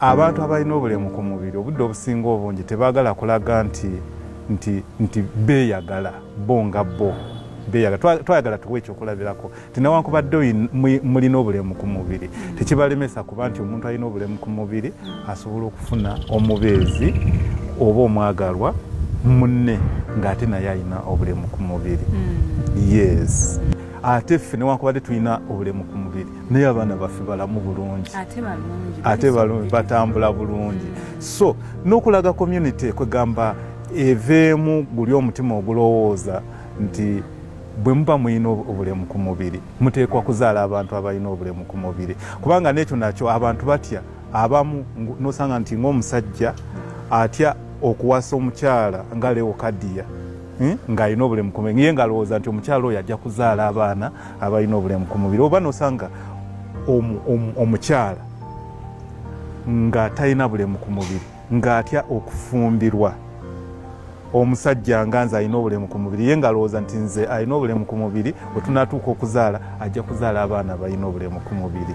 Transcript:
abantu abalina obulemu ku mubiri obudde obusinga obungi tebaagala kulaga nti beeyagala bo nga bo beeyagala twayagala tuwe ekyokulabirako tinawankubadde mulina obulemu ku mubiri tekibalemesa kuba nti omuntu alina obulemu ku mubiri asobola okufuna omubeezi oba omwagalwa munne ng'ate naye alina obulemu ku mubiri. Yes, ate ffe newankubadde tulina obulemu ku mubiri naye abaana baffe balamu bulungi ate balungi batambula bulungi. So n'okulaga community kwegamba eveemu guli omutima ogulowooza nti bwe muba mulina obulemu ku mubiri muteekwa kuzaala abantu abalina obulemu ku mubiri kubanga n'ekyo nakyo abantu batya abamu nosanga nti ng'omusajja atya okuwasa omukyala nga Leokadiya ng'alina obulemu ku mubiri ye ng'alowooza nti omukyala oyo ajja kuzaala abaana abalina obulemu ku mubiri oba nosanga omukyala ng'atalina bulemu ku mubiri ng'atya okufumbirwa omusajja nga nze alina obulemu ku mubiri ye ng'alowooza nti nze alina obulemu ku mubiri bwe tunatuuka okuzaala ajja kuzaala abaana balina obulemu ku mubiri.